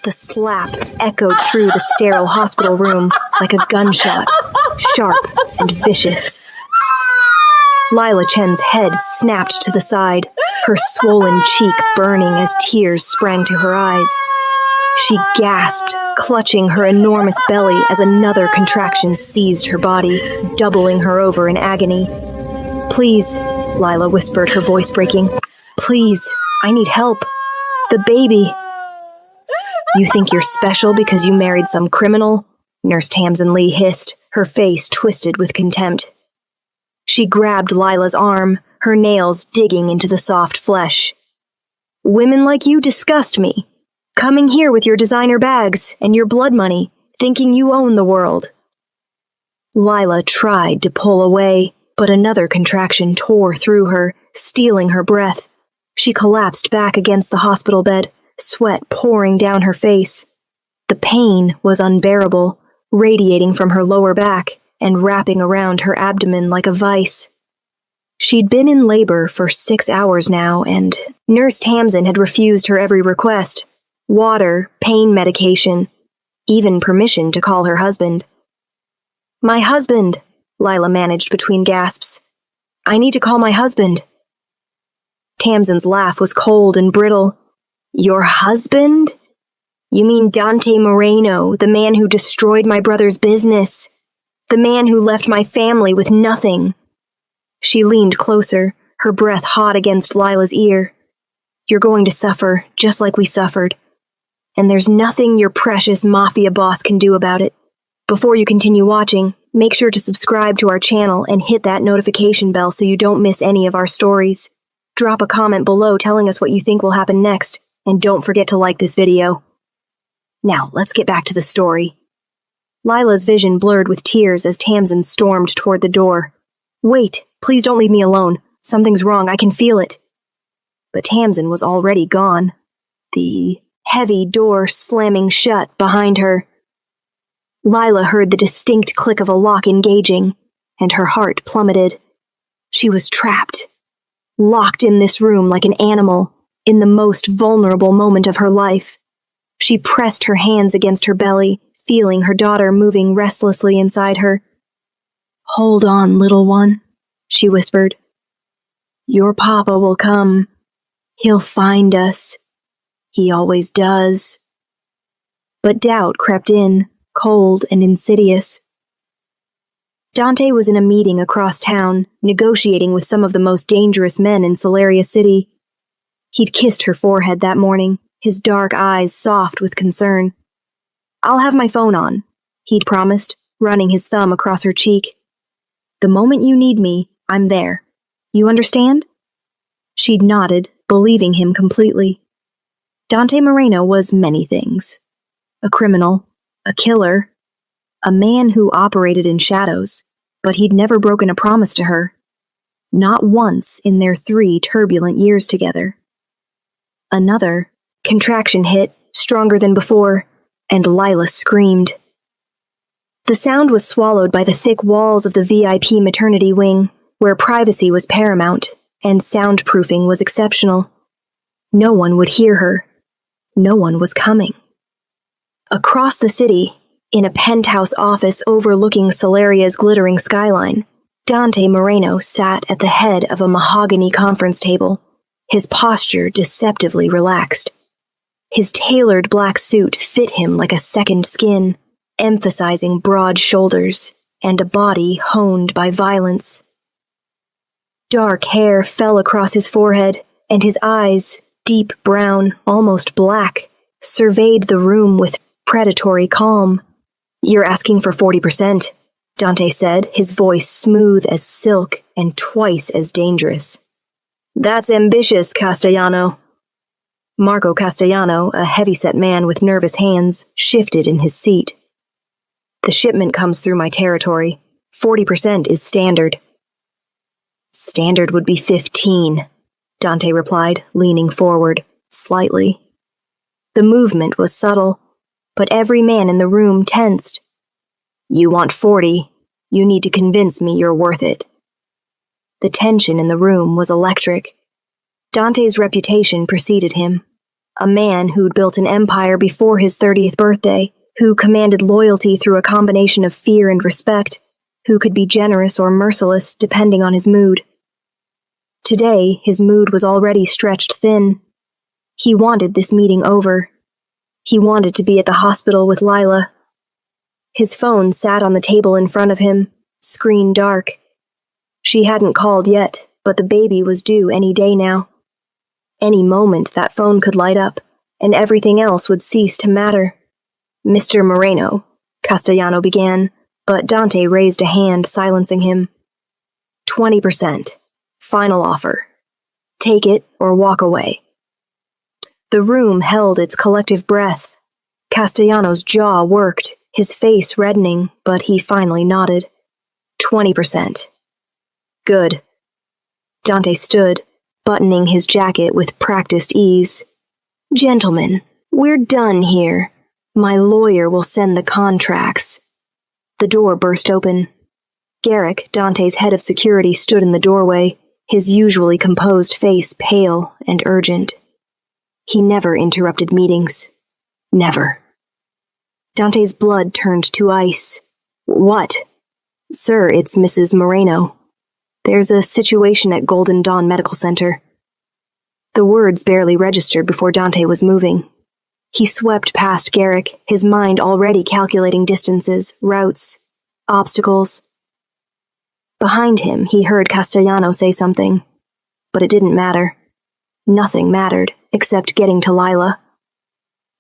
The slap echoed through the sterile hospital room like a gunshot, sharp and vicious. Lila Chen's head snapped to the side, her swollen cheek burning as tears sprang to her eyes. She gasped, clutching her enormous belly as another contraction seized her body, doubling her over in agony. "Please," Lila whispered, her voice breaking. "Please, I need help. The baby." "You think you're special because you married some criminal?" Nurse Tamsin Lee hissed, her face twisted with contempt. She grabbed Lila's arm, her nails digging into the soft flesh. "Women like you disgust me. Coming here with your designer bags and your blood money, thinking you own the world." Lila tried to pull away, but another contraction tore through her, stealing her breath. She collapsed back against the hospital bed, sweat pouring down her face. The pain was unbearable, radiating from her lower back and wrapping around her abdomen like a vice. She'd been in labor for 6 hours now, and Nurse Tamsin had refused her every request: water, pain medication, even permission to call her husband. "My husband," Lila managed between gasps. "I need to call my husband." Tamsin's laugh was cold and brittle. "Your husband? You mean Dante Moreno, the man who destroyed my brother's business? The man who left my family with nothing?" She leaned closer, her breath hot against Lila's ear. "You're going to suffer, just like we suffered. And there's nothing your precious MAFIA boss can do about it. Before you continue watching, make sure to subscribe to our channel and hit that notification bell so you don't miss any of our stories. Drop a comment below telling us what you think will happen next, and don't forget to like this video. Now, let's get back to the story. Lila's vision blurred with tears as Tamsin stormed toward the door. "Wait, please don't leave me alone. Something's wrong, I can feel it." But Tamsin was already gone, the heavy door slamming shut behind her. Lila heard the distinct click of a lock engaging, and her heart plummeted. She was trapped, locked in this room like an animal, in the most vulnerable moment of her life. She pressed her hands against her belly, feeling her daughter moving restlessly inside her. "Hold on, little one," she whispered. "Your papa will come. He'll find us. He always does." But doubt crept in, cold and insidious. Dante was in a meeting across town, negotiating with some of the most dangerous men in Solaria City. He'd kissed her forehead that morning, his dark eyes soft with concern. "I'll have my phone on," he'd promised, running his thumb across her cheek. "The moment you need me, I'm there. You understand?" She'd nodded, believing him completely. Dante Moreno was many things. A criminal, a killer, a man who operated in shadows, but he'd never broken a promise to her. Not once in their 3 turbulent years together. Another contraction hit, stronger than before, and Lila screamed. The sound was swallowed by the thick walls of the VIP maternity wing, where privacy was paramount and soundproofing was exceptional. No one would hear her. No one was coming. Across the city, in a penthouse office overlooking Solaria's glittering skyline, Dante Moreno sat at the head of a mahogany conference table, his posture deceptively relaxed. His tailored black suit fit him like a second skin, emphasizing broad shoulders and a body honed by violence. Dark hair fell across his forehead, and his eyes, deep brown, almost black, surveyed the room with predatory calm. "You're asking for 40%, Dante said, his voice smooth as silk and twice as dangerous. "That's ambitious, Castellano." Marco Castellano, a heavyset man with nervous hands, shifted in his seat. "The shipment comes through my territory. 40% is standard." "Standard would be 15, Dante replied, leaning forward, slightly. The movement was subtle, but every man in the room tensed. "You want 40. You need to convince me you're worth it." The tension in the room was electric. Dante's reputation preceded him. A man who'd built an empire before his 30th birthday, who commanded loyalty through a combination of fear and respect, who could be generous or merciless depending on his mood. Today, his mood was already stretched thin. He wanted this meeting over. He wanted to be at the hospital with Lila. His phone sat on the table in front of him, screen dark. She hadn't called yet, but the baby was due any day now. Any moment that phone could light up, and everything else would cease to matter. "Mr. Moreno," Castellano began, but Dante raised a hand, silencing him. 20%. Final offer. Take it or walk away. The room held its collective breath. Castellano's jaw worked, his face reddening, but he finally nodded. 20%. Good. Dante stood, buttoning his jacket with practiced ease. "Gentlemen, we're done here. My lawyer will send the contracts." The door burst open. Garrick, Dante's head of security, stood in the doorway, his usually composed face pale and urgent. He never interrupted meetings. Never. Dante's blood turned to ice. "What?" "Sir, it's Mrs. Moreno. There's a situation at Golden Dawn Medical Center." The words barely registered before Dante was moving. He swept past Garrick, his mind already calculating distances, routes, obstacles. Behind him, he heard Castellano say something, but it didn't matter. Nothing mattered, except getting to Lila.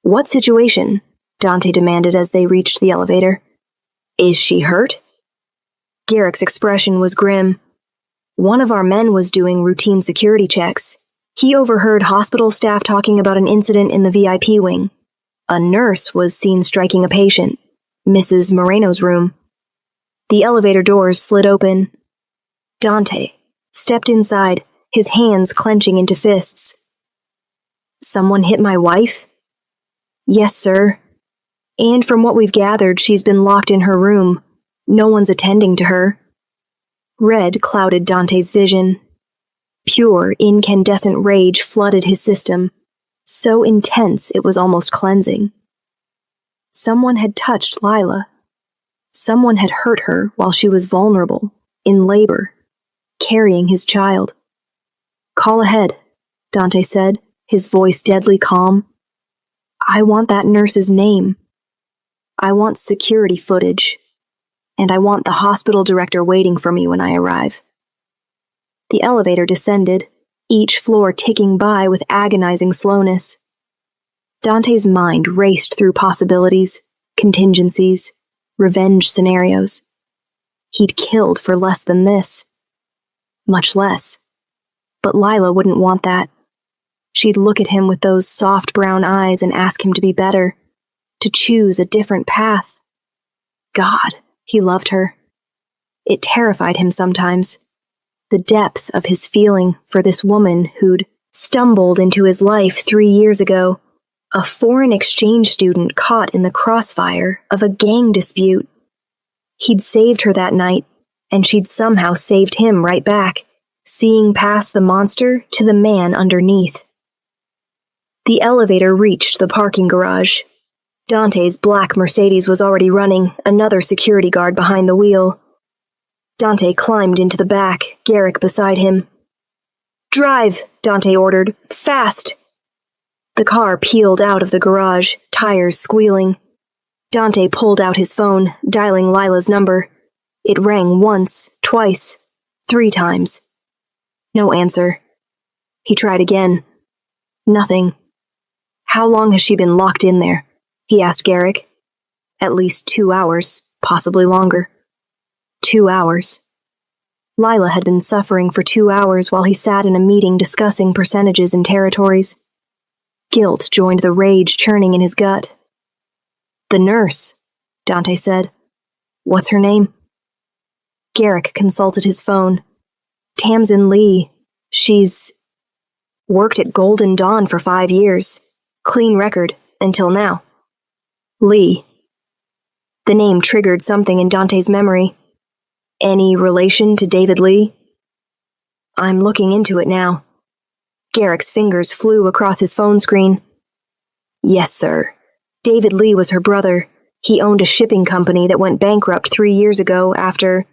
"What situation?" Dante demanded as they reached the elevator. "Is she hurt?" Garrick's expression was grim. "One of our men was doing routine security checks. He overheard hospital staff talking about an incident in the VIP wing. A nurse was seen striking a patient, Mrs. Moreno's room." The elevator doors slid open. Dante stepped inside, his hands clenching into fists. "Someone hit my wife?" "Yes, sir. And from what we've gathered, she's been locked in her room. No one's attending to her." Red clouded Dante's vision. Pure, incandescent rage flooded his system, so intense it was almost cleansing. Someone had touched Lila. Someone had hurt her while she was vulnerable, in labor, carrying his child. "Call ahead," Dante said, his voice deadly calm. "I want that nurse's name. I want security footage. And I want the hospital director waiting for me when I arrive." The elevator descended, each floor ticking by with agonizing slowness. Dante's mind raced through possibilities, contingencies, revenge scenarios. He'd killed for less than this. Much less. But Lila wouldn't want that. She'd look at him with those soft brown eyes and ask him to be better, to choose a different path. God, he loved her. It terrified him sometimes. The depth of his feeling for this woman who'd stumbled into his life 3 years ago, a foreign exchange student caught in the crossfire of a gang dispute. He'd saved her that night, and she'd somehow saved him right back, seeing past the monster to the man underneath. The elevator reached the parking garage. Dante's black Mercedes was already running, another security guard behind the wheel. Dante climbed into the back, Garrick beside him. "Drive," Dante ordered. "Fast!" The car peeled out of the garage, tires squealing. Dante pulled out his phone, dialing Lila's number. It rang once, twice, 3 times. No answer. He tried again. Nothing. "How long has she been locked in there?" he asked Garrick. "At least 2 hours, possibly longer." 2 hours. Lila had been suffering for 2 hours while he sat in a meeting discussing percentages and territories. Guilt joined the rage churning in his gut. "The nurse," Dante said. "What's her name?" Garrick consulted his phone. "Tamsin Lee. She's worked at Golden Dawn for 5 years. Clean record, until now." Lee. The name triggered something in Dante's memory. Any relation to David Lee? "I'm looking into it now." Garrick's fingers flew across his phone screen. Yes, sir. David Lee was her brother. He owned a shipping company that went bankrupt 3 years ago after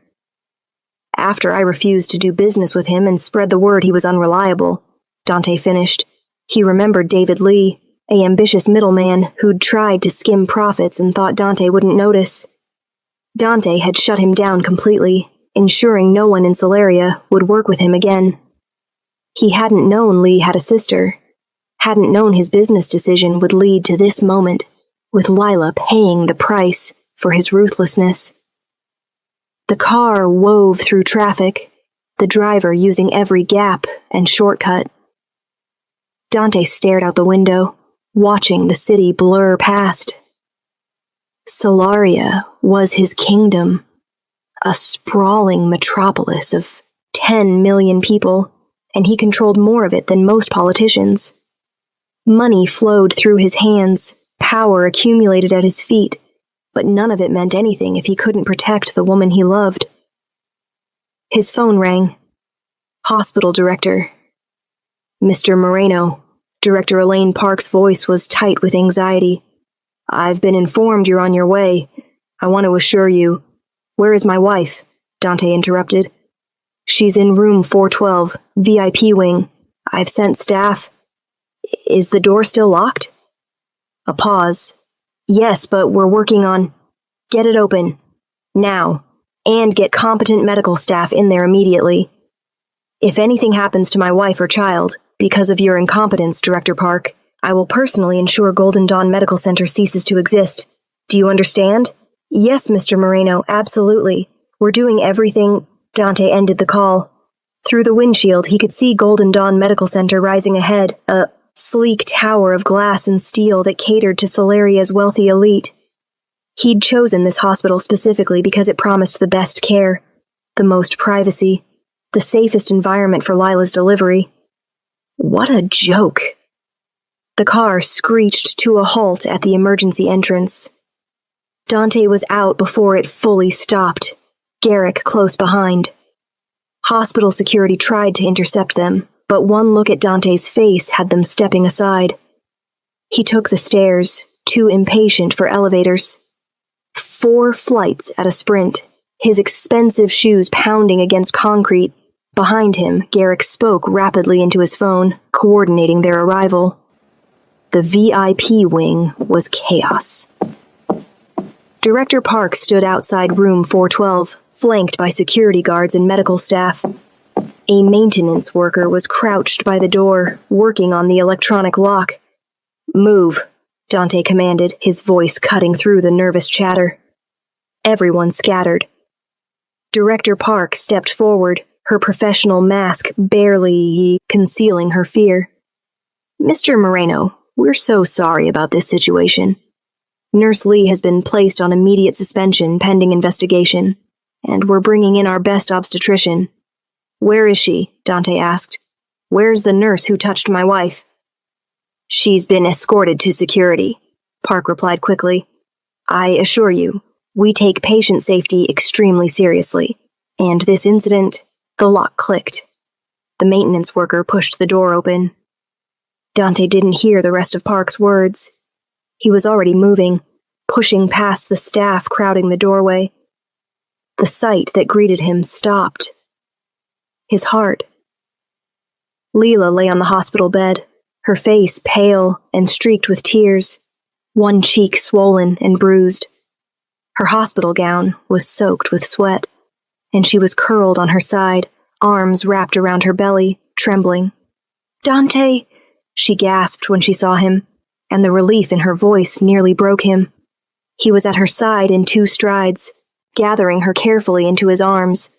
I refused to do business with him and spread the word he was unreliable, Dante finished. He remembered David Lee, a ambitious middleman who'd tried to skim profits and thought Dante wouldn't notice. Dante had shut him down completely, ensuring no one in Solaria would work with him again. He hadn't known Lee had a sister, hadn't known his business decision would lead to this moment, with Lila paying the price for his ruthlessness. The car wove through traffic, the driver using every gap and shortcut. Dante stared out the window, watching the city blur past. Solaria was his kingdom, a sprawling metropolis of 10 million people, and he controlled more of it than most politicians. Money flowed through his hands, power accumulated at his feet, but none of it meant anything if he couldn't protect the woman he loved. His phone rang. Hospital director. Mr. Moreno. Director Elaine Park's voice was tight with anxiety. I've been informed you're on your way. I want to assure you. Where is my wife? Dante interrupted. She's in room 412, VIP wing. I've sent staff. Is the door still locked? A pause. Yes, but we're working on... Get it open. Now. And get competent medical staff in there immediately. If anything happens to my wife or child, because of your incompetence, Director Park, I will personally ensure Golden Dawn Medical Center ceases to exist. Do you understand? Yes, Mr. Moreno, absolutely. We're doing everything... Dante ended the call. Through the windshield, he could see Golden Dawn Medical Center rising ahead, a sleek tower of glass and steel that catered to Solaria's wealthy elite. He'd chosen this hospital specifically because it promised the best care, the most privacy, the safest environment for Lila's delivery. What a joke. The car screeched to a halt at the emergency entrance. Dante was out before it fully stopped, Garrick close behind. Hospital security tried to intercept them, but one look at Dante's face had them stepping aside. He took the stairs, too impatient for elevators. 4 flights at a sprint, his expensive shoes pounding against concrete. Behind him, Garrick spoke rapidly into his phone, coordinating their arrival. The VIP wing was chaos. Director Park stood outside room 412, flanked by security guards and medical staff. A maintenance worker was crouched by the door, working on the electronic lock. Move, Dante commanded, his voice cutting through the nervous chatter. Everyone scattered. Director Park stepped forward, her professional mask barely concealing her fear. Mr. Moreno, we're so sorry about this situation. Nurse Lee has been placed on immediate suspension pending investigation, and we're bringing in our best obstetrician. Where is she? Dante asked. Where's the nurse who touched my wife? She's been escorted to security, Park replied quickly. I assure you, we take patient safety extremely seriously, and this incident, the lock clicked. The maintenance worker pushed the door open. Dante didn't hear the rest of Park's words. He was already moving, pushing past the staff crowding the doorway. The sight that greeted him stopped. His heart. Leela lay on the hospital bed, her face pale and streaked with tears, one cheek swollen and bruised. Her hospital gown was soaked with sweat, and she was curled on her side, arms wrapped around her belly, trembling. Dante, she gasped when she saw him, and the relief in her voice nearly broke him. He was at her side in 2 strides, gathering her carefully into his arms.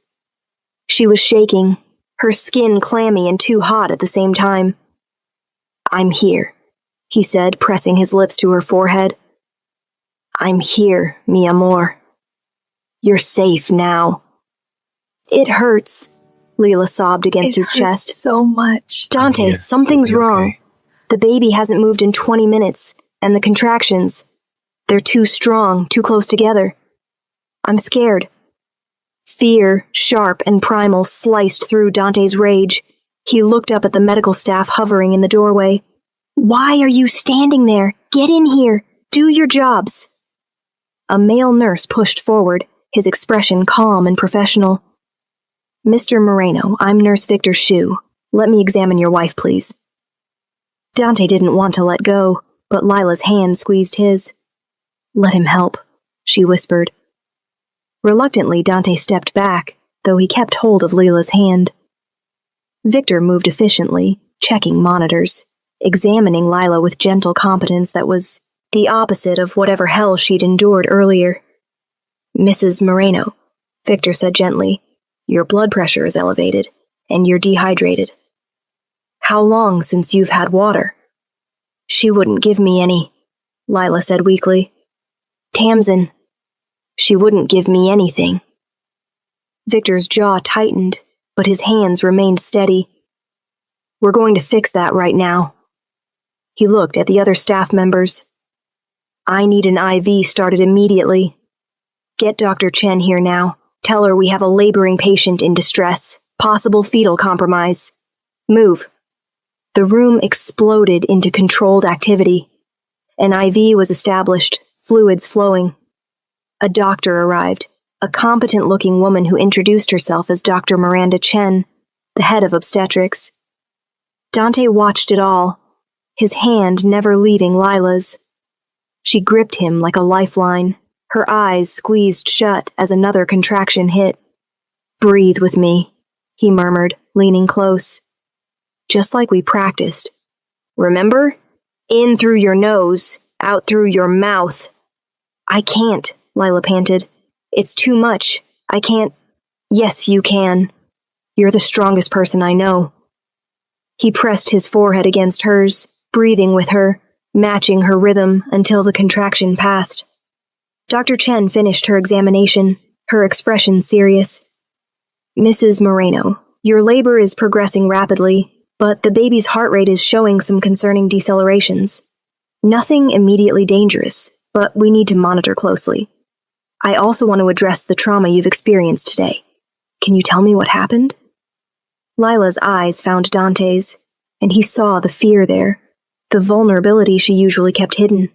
She was shaking, her skin clammy and too hot at the same time. I'm here, he said, pressing his lips to her forehead. I'm here, mi amor. You're safe now. It hurts, Leela sobbed against his chest. So much. Dante, something's wrong. The baby hasn't moved in 20 minutes, and the contractions, they're too strong, too close together. I'm scared. Fear, sharp and primal, sliced through Dante's rage. He looked up at the medical staff hovering in the doorway. Why are you standing there? Get in here. Do your jobs. A male nurse pushed forward, his expression calm and professional. Mr. Moreno, I'm Nurse Victor Shue. Let me examine your wife, please. Dante didn't want to let go, but Lila's hand squeezed his. Let him help, she whispered. Reluctantly, Dante stepped back, though he kept hold of Lila's hand. Victor moved efficiently, checking monitors, examining Lila with gentle competence that was the opposite of whatever hell she'd endured earlier. Mrs. Moreno, Victor said gently, your blood pressure is elevated, and you're dehydrated. How long since you've had water? She wouldn't give me any, Lila said weakly. Tamsin. She wouldn't give me anything. Victor's jaw tightened, but his hands remained steady. We're going to fix that right now. He looked at the other staff members. I need an IV started immediately. Get Dr. Chen here now. Tell her we have a laboring patient in distress, possible fetal compromise. Move. The room exploded into controlled activity. An IV was established, fluids flowing. A doctor arrived, a competent-looking woman who introduced herself as Dr. Miranda Chen, the head of obstetrics. Dante watched it all, his hand never leaving Lila's. She gripped him like a lifeline, her eyes squeezed shut as another contraction hit. Breathe with me, he murmured, leaning close. Just like we practiced. Remember? In through your nose, out through your mouth. I can't, Lila panted. It's too much. I can't. Yes, you can. You're the strongest person I know. He pressed his forehead against hers, breathing with her, matching her rhythm until the contraction passed. Dr. Chen finished her examination, her expression serious. Mrs. Moreno, your labor is progressing rapidly, but the baby's heart rate is showing some concerning decelerations. Nothing immediately dangerous, but we need to monitor closely. I also want to address the trauma you've experienced today. Can you tell me what happened? Lila's eyes found Dante's, and he saw the fear there, the vulnerability she usually kept hidden.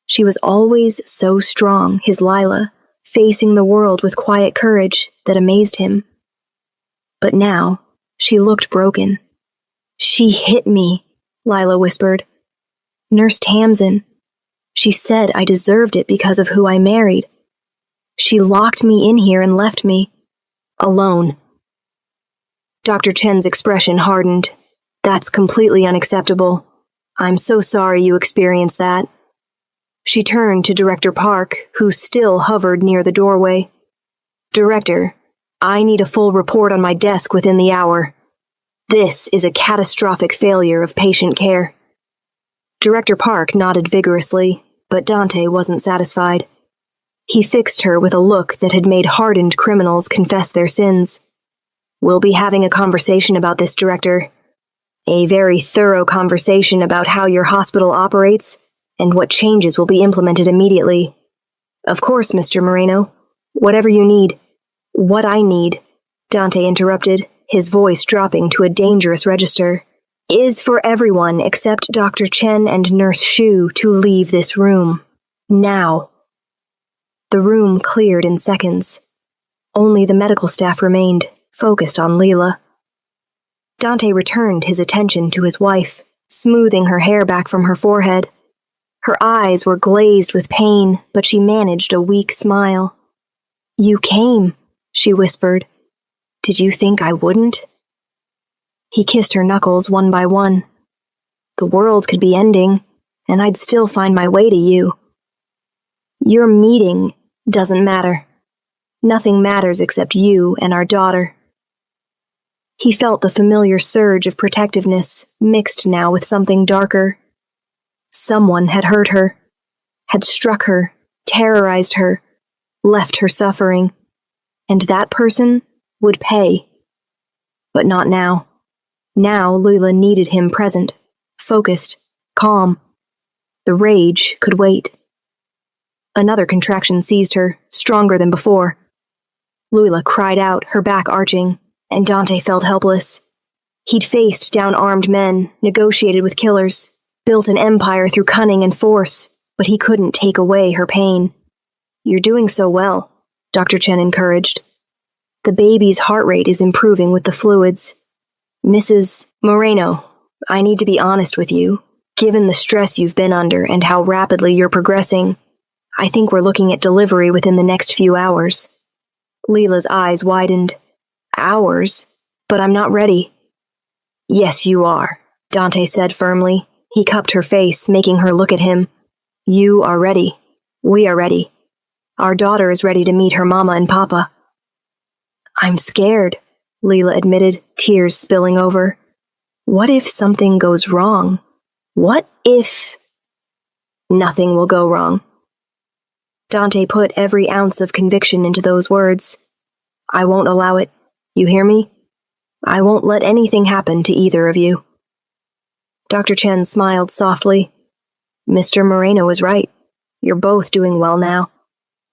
She was always so strong, his Lila, facing the world with quiet courage that amazed him. But now, she looked broken. She hit me, Lila whispered. Nurse Tamsin. She said I deserved it because of who I married. She locked me in here and left me. Alone. Dr. Chen's expression hardened. That's completely unacceptable. I'm so sorry you experienced that. She turned to Director Park, who still hovered near the doorway. Director, I need a full report on my desk within the hour. This is a catastrophic failure of patient care. Director Park nodded vigorously, but Dante wasn't satisfied. He fixed her with a look that had made hardened criminals confess their sins. We'll be having a conversation about this, Director. A very thorough conversation about how your hospital operates and what changes will be implemented immediately. Of course, Mr. Moreno. Whatever you need. What I need, Dante interrupted, his voice dropping to a dangerous register, is for everyone except Dr. Chen and Nurse Shue to leave this room. Now. The room cleared in seconds. Only the medical staff remained, focused on Leela. Dante returned his attention to his wife, smoothing her hair back from her forehead. Her eyes were glazed with pain, but she managed a weak smile. You came, she whispered. Did you think I wouldn't? He kissed her knuckles one by one. The world could be ending, and I'd still find my way to you. Your meeting doesn't matter. Nothing matters except you and our daughter. He felt the familiar surge of protectiveness, mixed now with something darker. Someone had hurt her, had struck her, terrorized her, left her suffering, and that person would pay. But not now. Now Lila needed him present, focused, calm. The rage could wait. Another contraction seized her, stronger than before. Lila cried out, her back arching, and Dante felt helpless. He'd faced down armed men, negotiated with killers, built an empire through cunning and force, but he couldn't take away her pain. "You're doing so well," Dr. Chen encouraged. "The baby's heart rate is improving with the fluids. Mrs. Moreno, I need to be honest with you. Given the stress you've been under and how rapidly you're progressing, I think we're looking at delivery within the next few hours." Leela's eyes widened. "Hours? But I'm not ready." "Yes, you are," Dante said firmly. He cupped her face, making her look at him. "You are ready. We are ready. Our daughter is ready to meet her mama and papa." "I'm scared," Leela admitted, tears spilling over. "What if something goes wrong? What if—" "Nothing will go wrong." Dante put every ounce of conviction into those words. "I won't allow it. You hear me? I won't let anything happen to either of you." Dr. Chen smiled softly. "Mr. Moreno is right. You're both doing well now.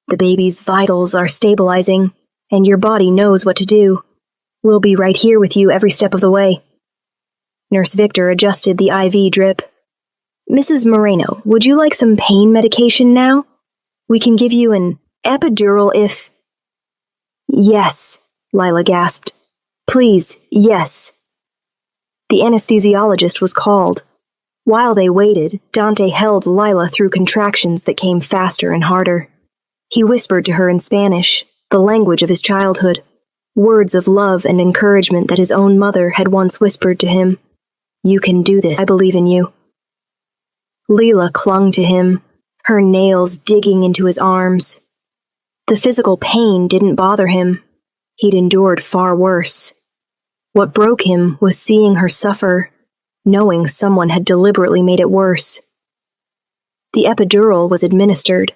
The baby's vitals are stabilizing, and your body knows what to do. We'll be right here with you every step of the way." Nurse Victor adjusted the IV drip. "Mrs. Moreno, would you like some pain medication now? We can give you an epidural if—" "Yes," Lila gasped. "Please, yes." The anesthesiologist was called. While they waited, Dante held Lila through contractions that came faster and harder. He whispered to her in Spanish, the language of his childhood, words of love and encouragement that his own mother had once whispered to him. "You can do this. I believe in you." Leela clung to him, her nails digging into his arms. The physical pain didn't bother him. He'd endured far worse. What broke him was seeing her suffer, knowing someone had deliberately made it worse. The epidural was administered.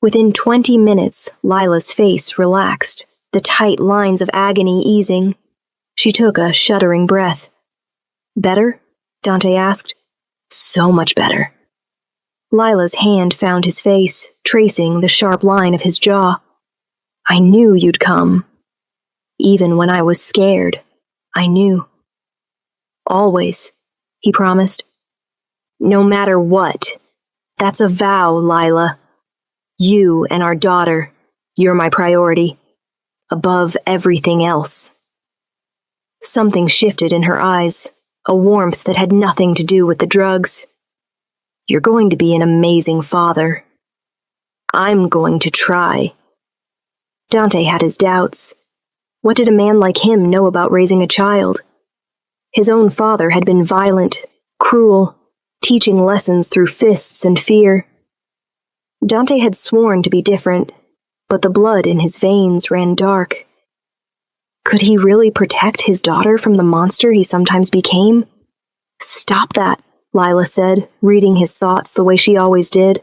Within 20 minutes, Lila's face relaxed, the tight lines of agony easing. She took a shuddering breath. "Better?" Dante asked. "So much better." Lila's hand found his face, tracing the sharp line of his jaw. "I knew you'd come. Even when I was scared, I knew." "Always," he promised. "No matter what. That's a vow, Lila. You and our daughter, you're my priority. Above everything else." Something shifted in her eyes, a warmth that had nothing to do with the drugs. "You're going to be an amazing father. I'm going to try." Dante had his doubts. What did a man like him know about raising a child? His own father had been violent, cruel, teaching lessons through fists and fear. Dante had sworn to be different, but the blood in his veins ran dark. Could he really protect his daughter from the monster he sometimes became? "Stop that," Lila said, reading his thoughts the way she always did.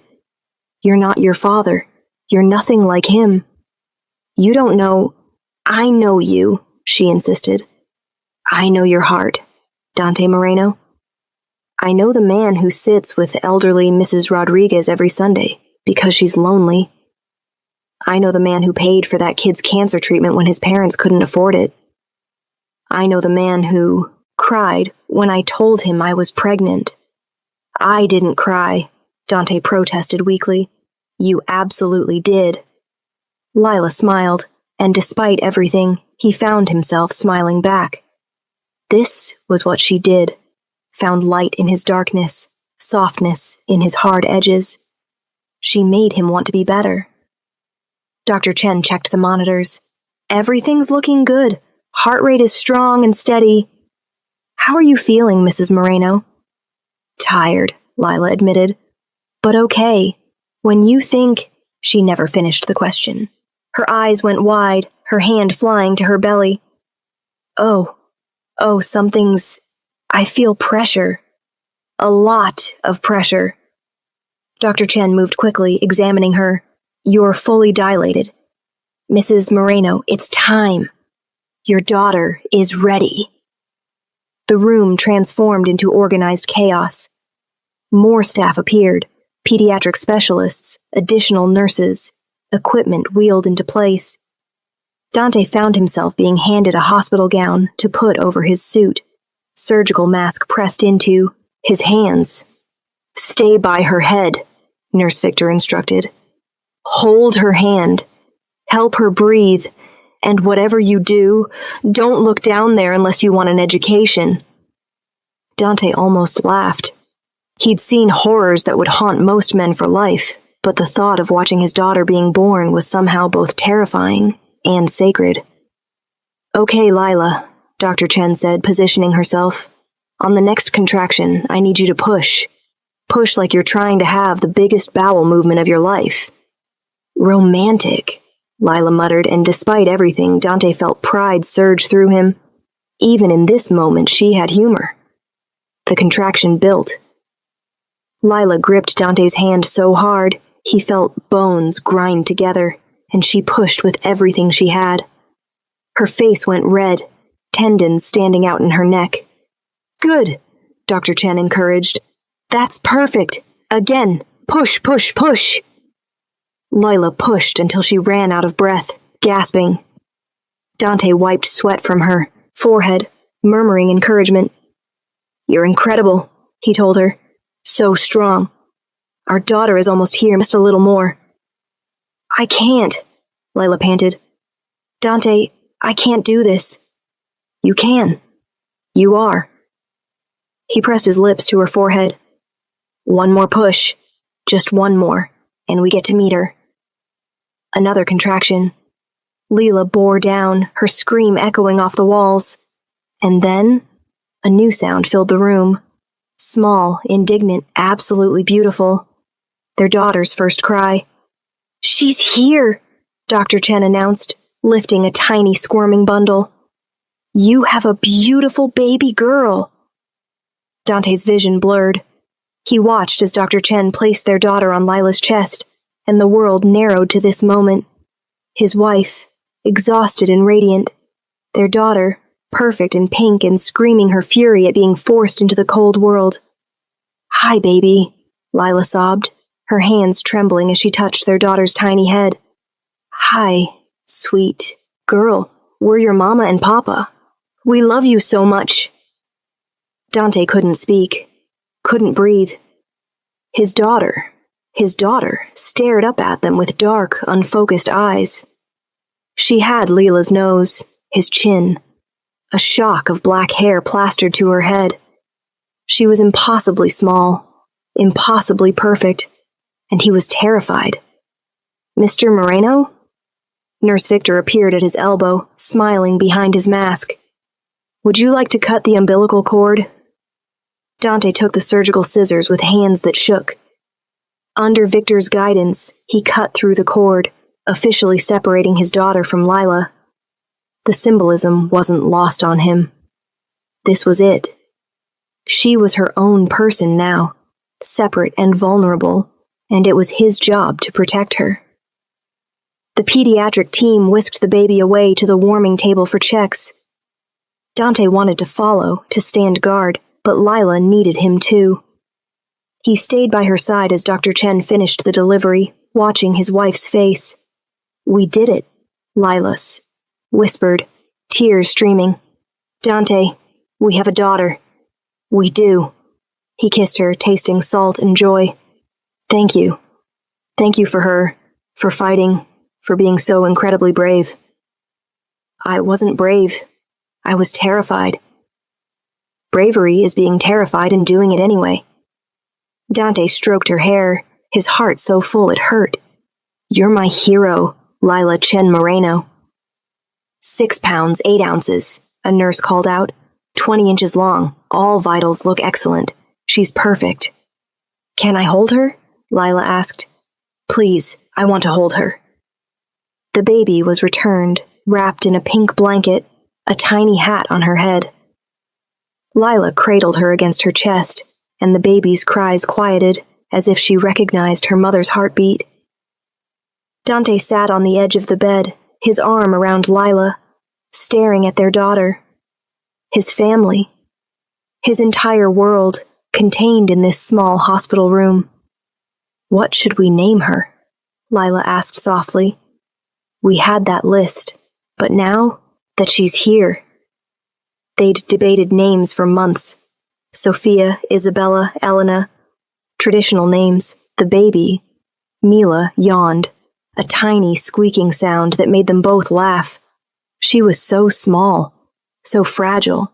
"You're not your father. You're nothing like him. You don't know—" "I know you," she insisted. "I know your heart, Dante Moreno. I know the man who sits with elderly Mrs. Rodriguez every Sunday because she's lonely. I know the man who paid for that kid's cancer treatment when his parents couldn't afford it. I know the man who cried when I told him I was pregnant." "I didn't cry," Dante protested weakly. "You absolutely did." Lila smiled, and despite everything, he found himself smiling back. This was what she did, found light in his darkness, softness in his hard edges. She made him want to be better. Dr. Chen checked the monitors. "Everything's looking good. Heart rate is strong and steady. How are you feeling, Mrs. Moreno?" "Tired," Lila admitted. "But okay. When you think—" She never finished the question. Her eyes went wide, her hand flying to her belly. Oh, something's— I feel pressure. A lot of pressure." Dr. Chen moved quickly, examining her. "You're fully dilated. Mrs. Moreno, it's time. Your daughter is ready." The room transformed into organized chaos. More staff appeared, pediatric specialists, additional nurses, equipment wheeled into place. Dante found himself being handed a hospital gown to put over his suit, surgical mask pressed into, his hands. "Stay by her head," Nurse Victor instructed. "Hold her hand. Help her breathe. And whatever you do, don't look down there unless you want an education." Dante almost laughed. He'd seen horrors that would haunt most men for life, but the thought of watching his daughter being born was somehow both terrifying and sacred. "Okay, Lila," Dr. Chen said, positioning herself. "On the next contraction, I need you to push. Push like you're trying to have the biggest bowel movement of your life." "Romantic," Lila muttered, and despite everything, Dante felt pride surge through him. Even in this moment, she had humor. The contraction built. Lila gripped Dante's hand so hard, he felt bones grind together, and she pushed with everything she had. Her face went red, tendons standing out in her neck. "Good," Dr. Chen encouraged. "That's perfect. Again. Push, push, push." Lila pushed until she ran out of breath, gasping. Dante wiped sweat from her forehead, murmuring encouragement. "You're incredible," he told her. "So strong. Our daughter is almost here, just a little more." "I can't," Lila panted. "Dante, I can't do this." "You can. You are." He pressed his lips to her forehead. "One more push. Just one more, and we get to meet her." Another contraction. Leela bore down, her scream echoing off the walls. And then, a new sound filled the room. Small, indignant, absolutely beautiful. Their daughter's first cry. "She's here," Dr. Chen announced, lifting a tiny squirming bundle. "You have a beautiful baby girl." Dante's vision blurred. He watched as Dr. Chen placed their daughter on Lila's chest, and the world narrowed to this moment. His wife, exhausted and radiant. Their daughter, perfect and pink and screaming her fury at being forced into the cold world. "Hi, baby," Lila sobbed, her hands trembling as she touched their daughter's tiny head. "Hi, sweet girl. We're your mama and papa. We love you so much." Dante couldn't speak, couldn't breathe. His daughter stared up at them with dark, unfocused eyes. She had Leela's nose, his chin, a shock of black hair plastered to her head. She was impossibly small, impossibly perfect, and he was terrified. "Mr. Moreno?" Nurse Victor appeared at his elbow, smiling behind his mask. "Would you like to cut the umbilical cord?" Dante took the surgical scissors with hands that shook. Under Victor's guidance, he cut through the cord, officially separating his daughter from Lila. The symbolism wasn't lost on him. This was it. She was her own person now, separate and vulnerable, and it was his job to protect her. The pediatric team whisked the baby away to the warming table for checks. Dante wanted to follow, to stand guard, but Lila needed him too. He stayed by her side as Dr. Chen finished the delivery, watching his wife's face. "We did it," Lila's whispered, tears streaming. "Dante, we have a daughter." "We do." He kissed her, tasting salt and joy. "Thank you. Thank you for her, for fighting, for being so incredibly brave." "I wasn't brave. I was terrified." "Bravery is being terrified and doing it anyway." Dante stroked her hair, his heart so full it hurt. "You're my hero, Lila Chen Moreno." 6 pounds, 8 ounces, a nurse called out. 20 inches long, all vitals look excellent. She's perfect. "Can I hold her?" Lila asked. "Please, I want to hold her." The baby was returned, wrapped in a pink blanket, a tiny hat on her head. Lila cradled her against her chest, and the baby's cries quieted, as if she recognized her mother's heartbeat. Dante sat on the edge of the bed, his arm around Lila, staring at their daughter. His family. His entire world, contained in this small hospital room. "What should we name her?" Lila asked softly. "We had that list, but now that she's here." They'd debated names for months. Sophia, Isabella, Elena. Traditional names. The baby, Mila, yawned, a tiny squeaking sound that made them both laugh. She was so small, so fragile.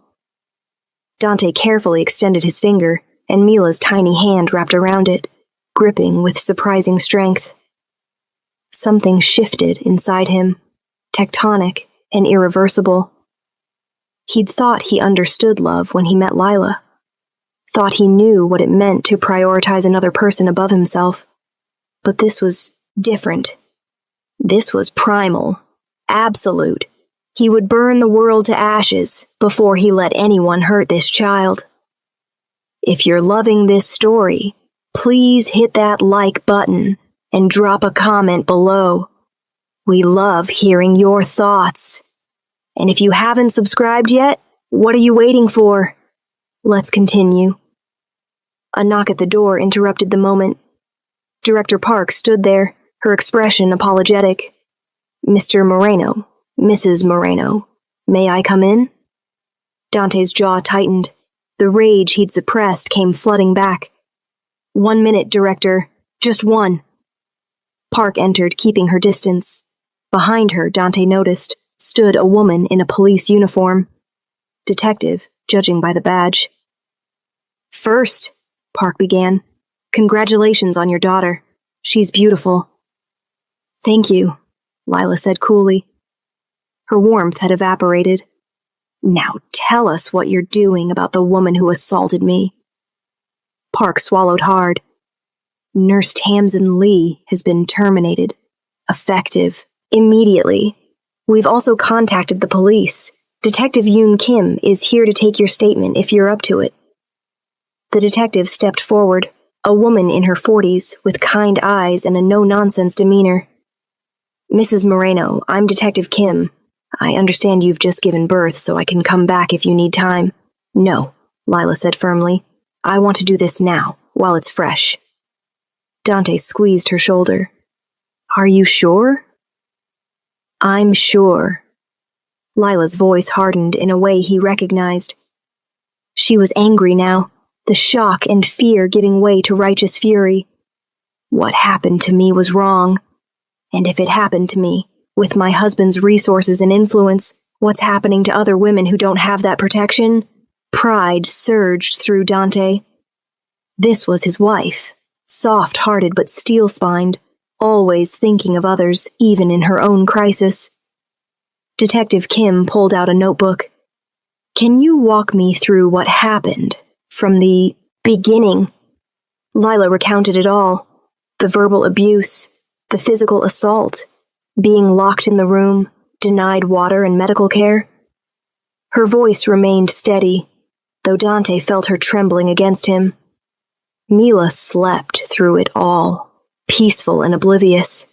Dante carefully extended his finger, and Mila's tiny hand wrapped around it, gripping with surprising strength. Something shifted inside him, tectonic and irreversible. He'd thought he understood love when he met Lila, thought he knew what it meant to prioritize another person above himself. But this was different. This was primal, absolute. He would burn the world to ashes before he let anyone hurt this child. If you're loving this story, please hit that like button and drop a comment below. We love hearing your thoughts. And if you haven't subscribed yet, what are you waiting for? Let's continue. A knock at the door interrupted the moment. Director Park stood there, her expression apologetic. Mr. Moreno, Mrs. Moreno, may I come in? Dante's jaw tightened. The rage he'd suppressed came flooding back. 1 minute, Director. Just one. Park entered, keeping her distance. Behind her, Dante noticed, stood a woman in a police uniform. Detective, judging by the badge. First, Park began, congratulations on your daughter. She's beautiful. Thank you, Lila said coolly. Her warmth had evaporated. Now tell us what you're doing about the woman who assaulted me. Park swallowed hard. Nurse Tamsin Lee has been terminated. Effective. Immediately. We've also contacted the police. Detective Yoon Kim is here to take your statement if you're up to it. The detective stepped forward, a woman in her 40s with kind eyes and a no-nonsense demeanor. Mrs. Moreno, I'm Detective Kim. I understand you've just given birth, so I can come back if you need time. No, Lila said firmly. I want to do this now, while it's fresh. Dante squeezed her shoulder. Are you sure? I'm sure. Lila's voice hardened in a way he recognized. She was angry now, the shock and fear giving way to righteous fury. What happened to me was wrong. And if it happened to me, with my husband's resources and influence, what's happening to other women who don't have that protection? Pride surged through Dante. This was his wife, soft-hearted but steel-spined, always thinking of others, even in her own crisis. Detective Kim pulled out a notebook. Can you walk me through what happened from the beginning? Lila recounted it all. The verbal abuse, the physical assault, being locked in the room, denied water and medical care. Her voice remained steady, though Dante felt her trembling against him. Mila slept through it all, peaceful and oblivious.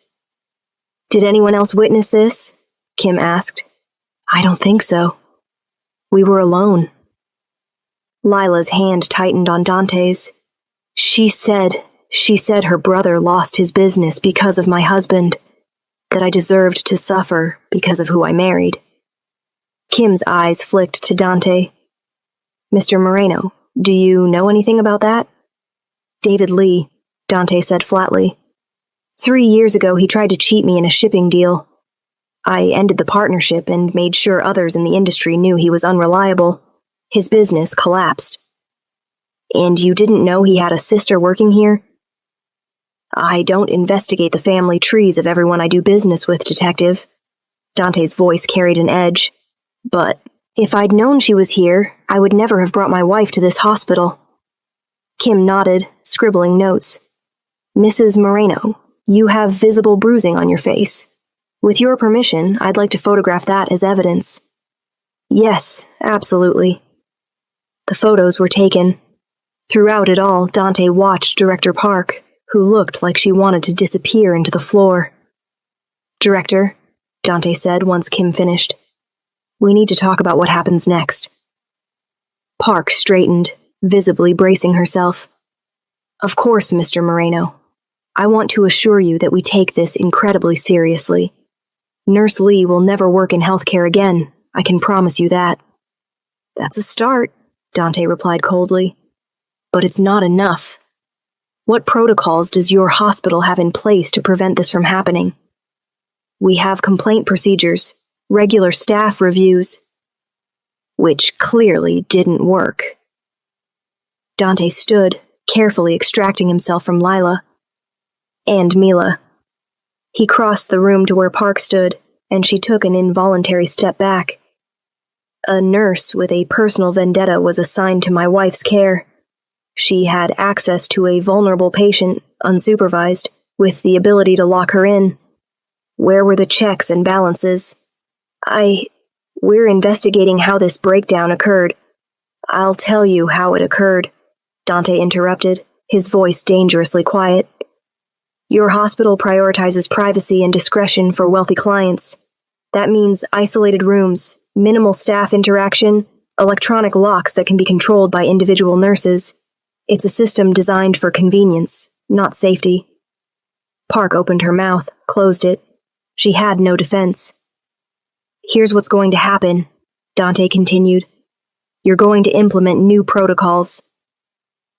Did anyone else witness this? Kim asked. I don't think so. We were alone. Lila's hand tightened on Dante's. She said her brother lost his business because of my husband, that I deserved to suffer because of who I married. Kim's eyes flicked to Dante. Mr. Moreno, do you know anything about that? David Lee, Dante said flatly. 3 years ago he tried to cheat me in a shipping deal. I ended the partnership and made sure others in the industry knew he was unreliable. His business collapsed. And you didn't know he had a sister working here? I don't investigate the family trees of everyone I do business with, Detective. Dante's voice carried an edge. But if I'd known she was here, I would never have brought my wife to this hospital. Kim nodded, scribbling notes. Mrs. Moreno, you have visible bruising on your face. With your permission, I'd like to photograph that as evidence. Yes, absolutely. The photos were taken. Throughout it all, Dante watched Director Park, who looked like she wanted to disappear into the floor. Director, Dante said once Kim finished, we need to talk about what happens next. Park straightened, visibly bracing herself. Of course, Mr. Moreno. I want to assure you that we take this incredibly seriously. Nurse Lee will never work in healthcare again, I can promise you that. That's a start, Dante replied coldly. But it's not enough. What protocols does your hospital have in place to prevent this from happening? We have complaint procedures, regular staff reviews, which clearly didn't work. Dante stood, carefully extracting himself from Lila and Mila. He crossed the room to where Park stood, and she took an involuntary step back. A nurse with a personal vendetta was assigned to my wife's care. She had access to a vulnerable patient, unsupervised, with the ability to lock her in. Where were the checks and balances? We're investigating how this breakdown occurred. I'll tell you how it occurred, Dante interrupted, his voice dangerously quiet. Your hospital prioritizes privacy and discretion for wealthy clients. That means isolated rooms, minimal staff interaction, electronic locks that can be controlled by individual nurses. It's a system designed for convenience, not safety. Park opened her mouth, closed it. She had no defense. Here's what's going to happen, Dante continued. You're going to implement new protocols.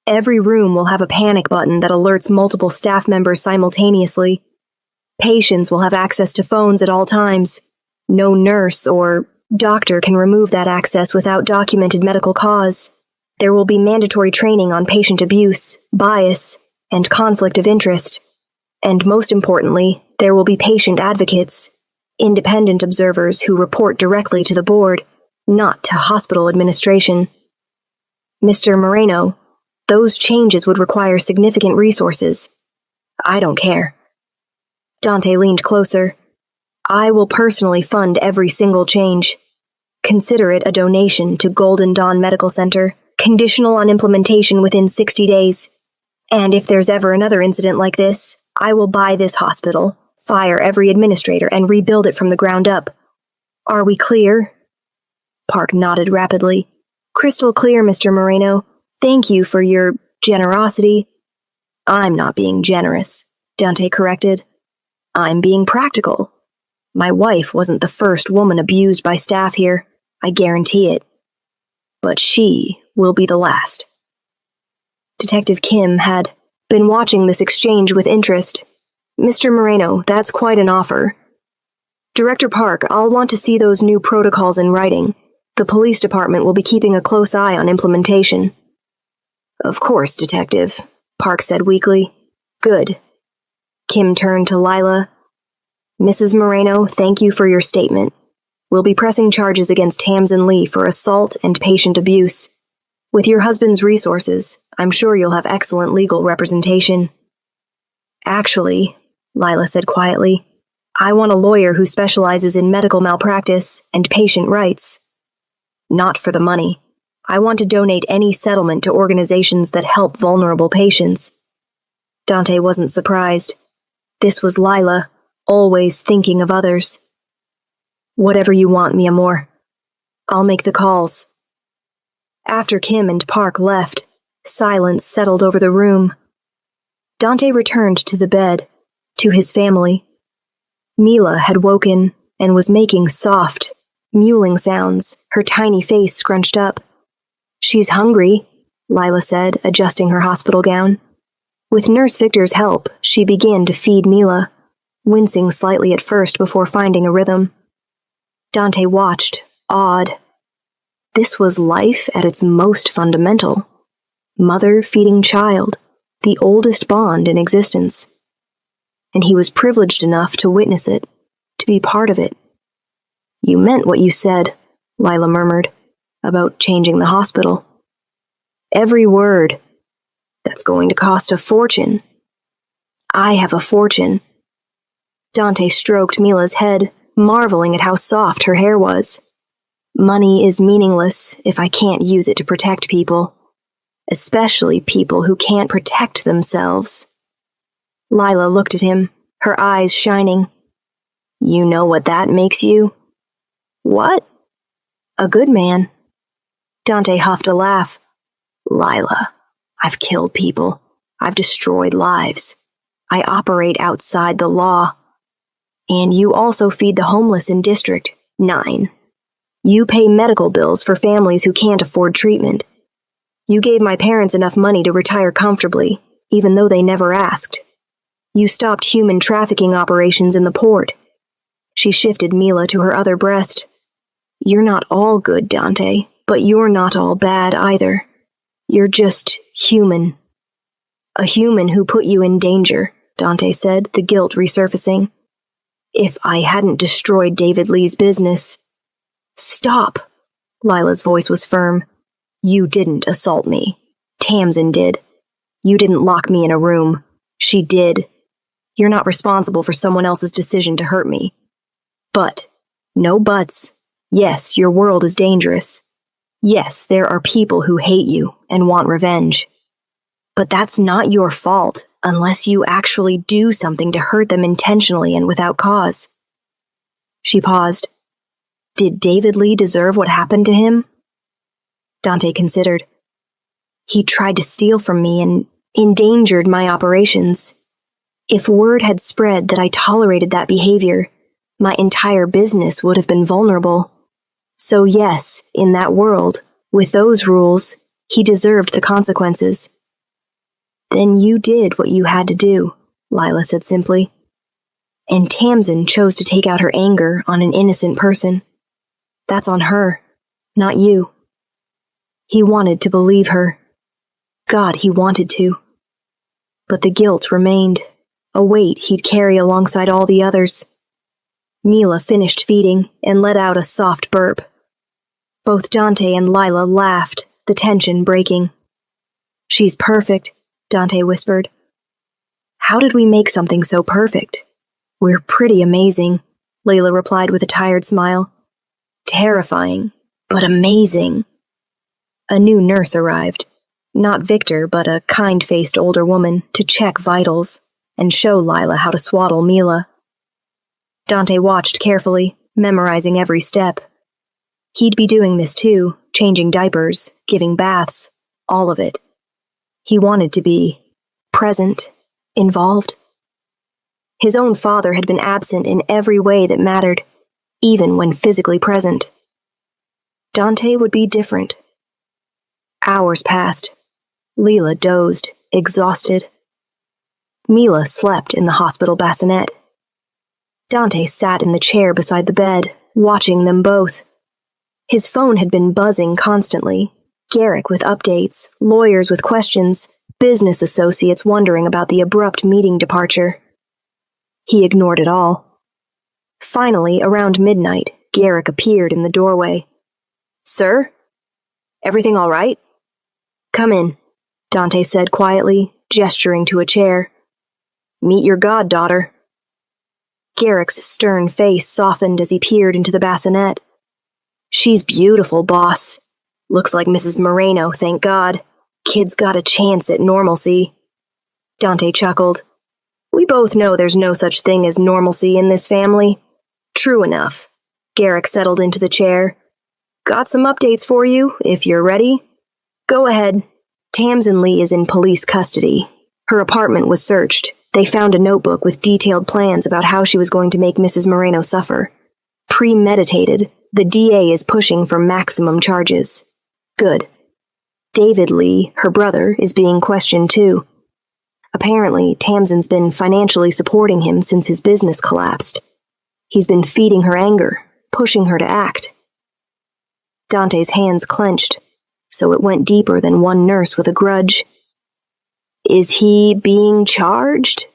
Every room will have a panic button that alerts multiple staff members simultaneously. Patients will have access to phones at all times. No nurse or doctor can remove that access without documented medical cause. There will be mandatory training on patient abuse, bias, and conflict of interest. And most importantly, there will be patient advocates, independent observers who report directly to the board, not to hospital administration. Mr. Moreno, those changes would require significant resources. I don't care. Dante leaned closer. I will personally fund every single change. Consider it a donation to Golden Dawn Medical Center, conditional on implementation within 60 days. And if there's ever another incident like this, I will buy this hospital, fire every administrator, and rebuild it from the ground up. Are we clear? Park nodded rapidly. Crystal clear, Mr. Moreno. Thank you for your generosity. I'm not being generous, Dante corrected. I'm being practical. My wife wasn't the first woman abused by staff here, I guarantee it. But she will be the last. Detective Kim had been watching this exchange with interest. Mr. Moreno, that's quite an offer. Director Park, I'll want to see those new protocols in writing. The police department will be keeping a close eye on implementation. Of course, Detective, Park said weakly. Good. Kim turned to Lila. Mrs. Moreno, thank you for your statement. We'll be pressing charges against Tamsin Lee for assault and patient abuse. With your husband's resources, I'm sure you'll have excellent legal representation. Actually, Lila said quietly, I want a lawyer who specializes in medical malpractice and patient rights. Not for the money. I want to donate any settlement to organizations that help vulnerable patients. Dante wasn't surprised. This was Lila, always thinking of others. Whatever you want, mi amor. I'll make the calls. After Kim and Park left, silence settled over the room. Dante returned to the bed, to his family. Mila had woken and was making soft, mewling sounds, her tiny face scrunched up. She's hungry, Lila said, adjusting her hospital gown. With Nurse Victor's help, she began to feed Mila, wincing slightly at first before finding a rhythm. Dante watched, awed. This was life at its most fundamental. Mother feeding child, the oldest bond in existence. And he was privileged enough to witness it, to be part of it. You meant what you said, Lila murmured, about changing the hospital. Every word. That's going to cost a fortune. I have a fortune. Dante stroked Mila's head, marveling at how soft her hair was. Money is meaningless if I can't use it to protect people, especially people who can't protect themselves. Lila looked at him, her eyes shining. You know what that makes you? What? A good man. Dante huffed a laugh. Lila, I've killed people. I've destroyed lives. I operate outside the law. And you also feed the homeless in District 9. You pay medical bills for families who can't afford treatment. You gave my parents enough money to retire comfortably, even though they never asked. You stopped human trafficking operations in the port. She shifted Mila to her other breast. You're not all good, Dante, but you're not all bad either. You're just human. A human who put you in danger, Dante said, the guilt resurfacing. If I hadn't destroyed David Lee's business. Stop! Lila's voice was firm. You didn't assault me. Tamsin did. You didn't lock me in a room. She did. You're not responsible for someone else's decision to hurt me. But, no buts. Yes, your world is dangerous. Yes, there are people who hate you and want revenge. But that's not your fault unless you actually do something to hurt them intentionally and without cause. She paused. Did David Lee deserve what happened to him? Dante considered. He tried to steal from me and endangered my operations. If word had spread that I tolerated that behavior, my entire business would have been vulnerable. So yes, in that world, with those rules, he deserved the consequences. Then you did what you had to do, Lila said simply. And Tamsin chose to take out her anger on an innocent person. That's on her, not you. He wanted to believe her. God, he wanted to. But the guilt remained, a weight he'd carry alongside all the others. Mila finished feeding and let out a soft burp. Both Dante and Lila laughed, the tension breaking. She's perfect, Dante whispered. How did we make something so perfect? We're pretty amazing, Layla replied with a tired smile. Terrifying, but amazing. A new nurse arrived. Not Victor, but a kind-faced older woman, to check vitals and show Lila how to swaddle Mila. Dante watched carefully, memorizing every step. He'd be doing this too, changing diapers, giving baths, all of it. He wanted to be present, involved. His own father had been absent in every way that mattered, even when physically present. Dante would be different. Hours passed. Leela dozed, exhausted. Mila slept in the hospital bassinet. Dante sat in the chair beside the bed, watching them both. His phone had been buzzing constantly. Garrick with updates, lawyers with questions, business associates wondering about the abrupt meeting departure. He ignored it all. Finally, around midnight, Garrick appeared in the doorway. Sir? Everything all right? Come in, Dante said quietly, gesturing to a chair. Meet your goddaughter. Garrick's stern face softened as he peered into the bassinet. She's beautiful, boss. Looks like Mrs. Moreno, thank God. Kid's got a chance at normalcy. Dante chuckled. We both know there's no such thing as normalcy in this family. True enough. Garrick settled into the chair. Got some updates for you, if you're ready. Go ahead. Tamsin Lee is in police custody. Her apartment was searched. They found a notebook with detailed plans about how she was going to make Mrs. Moreno suffer. Premeditated, the DA is pushing for maximum charges. Good. David Lee, her brother, is being questioned too. Apparently, Tamsin's been financially supporting him since his business collapsed. He's been feeding her anger, pushing her to act. Dante's hands clenched, so it went deeper than one nurse with a grudge. Is he being charged?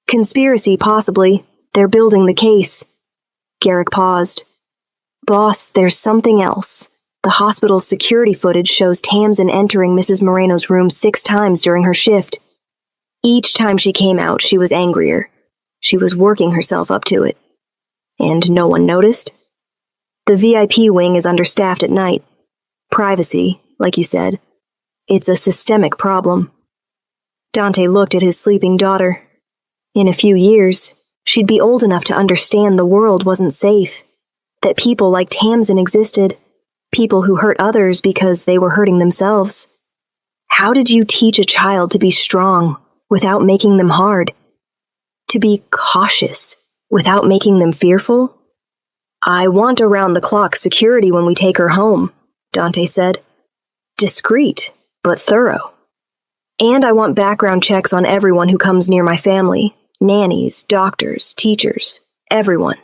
Conspiracy, possibly. They're building the case. Garrick paused. Boss, there's something else. The hospital's security footage shows Tamsin entering Mrs. Moreno's room 6 times during her shift. Each time she came out, she was angrier. She was working herself up to it. And no one noticed? The VIP wing is understaffed at night. Privacy, like you said. It's a systemic problem. Dante looked at his sleeping daughter. In a few years, she'd be old enough to understand the world wasn't safe, that people like Tamsin existed, people who hurt others because they were hurting themselves. How did you teach a child to be strong without making them hard? To be cautious without making them fearful? I want around-the-clock security when we take her home, Dante said. Discreet, but thorough. And I want background checks on everyone who comes near my family, nannies, doctors, teachers, everyone.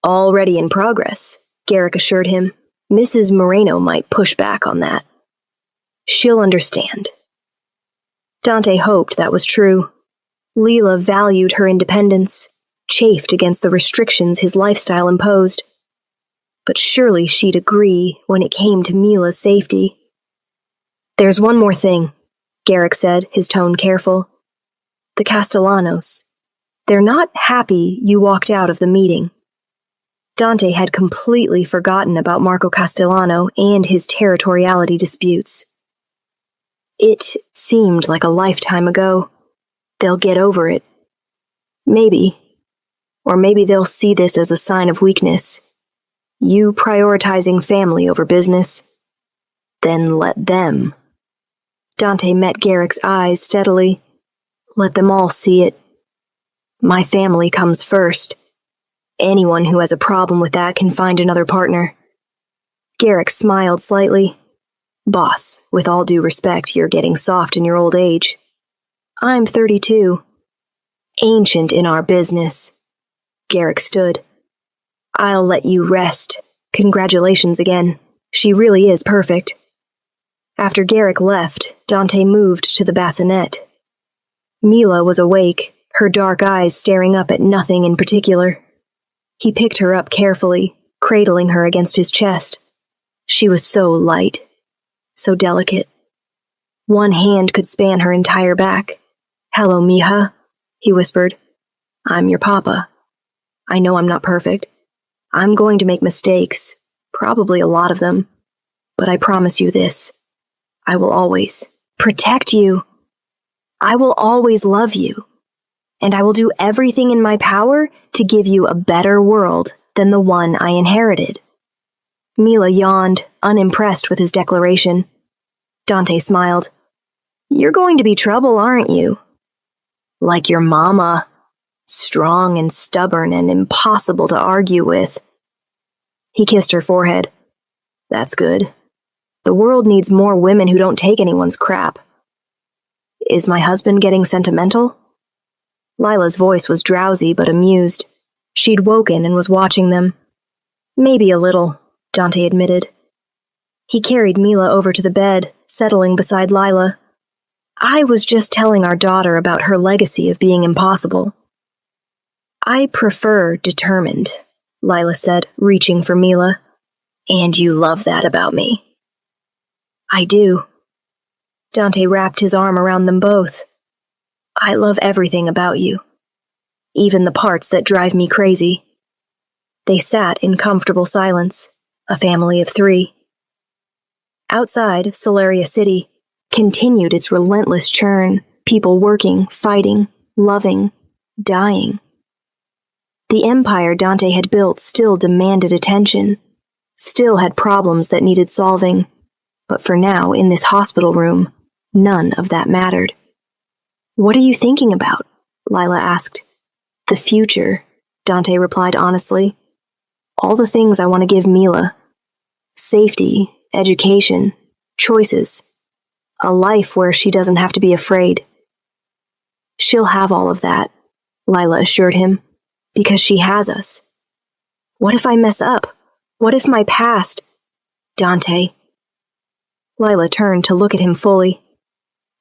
Already in progress, Garrick assured him. Mrs. Moreno might push back on that. She'll understand. Dante hoped that was true. Leela valued her independence, chafed against the restrictions his lifestyle imposed. But surely she'd agree when it came to Mila's safety. There's one more thing, Garrick said, his tone careful. The Castellanos. They're not happy you walked out of the meeting. Dante had completely forgotten about Marco Castellano and his territoriality disputes. It seemed like a lifetime ago. They'll get over it. Maybe. Or maybe they'll see this as a sign of weakness. You prioritizing family over business. Then let them. Dante met Garrick's eyes steadily. Let them all see it. My family comes first. Anyone who has a problem with that can find another partner. Garrick smiled slightly. Boss, with all due respect, you're getting soft in your old age. I'm 32. Ancient in our business. Garrick stood. I'll let you rest. Congratulations again. She really is perfect. After Garrick left, Dante moved to the bassinet. Mila was awake, her dark eyes staring up at nothing in particular. He picked her up carefully, cradling her against his chest. She was so light, so delicate. One hand could span her entire back. Hello, mija, he whispered. I'm your papa. I know I'm not perfect. I'm going to make mistakes, probably a lot of them. But I promise you this. I will always protect you. I will always love you. And I will do everything in my power to give you a better world than the one I inherited. Mila yawned, unimpressed with his declaration. Dante smiled. You're going to be trouble, aren't you? Like your mama. Strong and stubborn and impossible to argue with. He kissed her forehead. That's good. The world needs more women who don't take anyone's crap. Is my husband getting sentimental? Lila's voice was drowsy but amused. She'd woken and was watching them. Maybe a little, Dante admitted. He carried Mila over to the bed, settling beside Lila. I was just telling our daughter about her legacy of being impossible. I prefer determined, Lila said, reaching for Mila. And you love that about me. I do. Dante wrapped his arm around them both. I love everything about you. Even the parts that drive me crazy. They sat in comfortable silence, a family of 3. Outside, Solaria City continued its relentless churn, people working, fighting, loving, dying. The empire Dante had built still demanded attention, still had problems that needed solving, but for now, in this hospital room, none of that mattered. What are you thinking about? Lila asked. The future, Dante replied honestly. All the things I want to give Mila. Safety, education, choices. A life where she doesn't have to be afraid. She'll have all of that, Lila assured him, because she has us. What if I mess up? What if my past... Dante. Lila turned to look at him fully.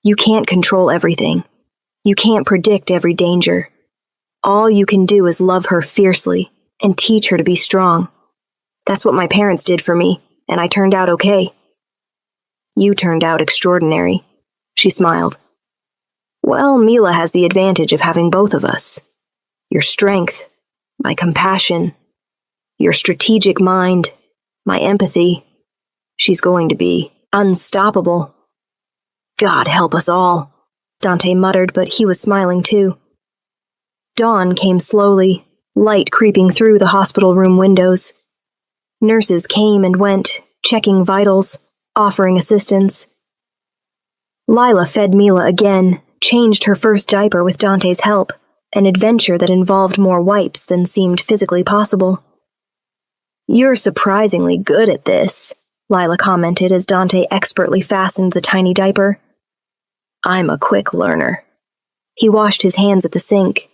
You can't control everything. You can't predict every danger. All you can do is love her fiercely and teach her to be strong. That's what my parents did for me, and I turned out okay. You turned out extraordinary, she smiled. Well, Mila has the advantage of having both of us. Your strength, my compassion, your strategic mind, my empathy. She's going to be unstoppable. God help us all, Dante muttered, but he was smiling too. Dawn came slowly, light creeping through the hospital room windows. Nurses came and went, checking vitals, offering assistance. Lila fed Mila again, changed her first diaper with Dante's help, an adventure that involved more wipes than seemed physically possible. You're surprisingly good at this, Lila commented as Dante expertly fastened the tiny diaper. I'm a quick learner. He washed his hands at the sink.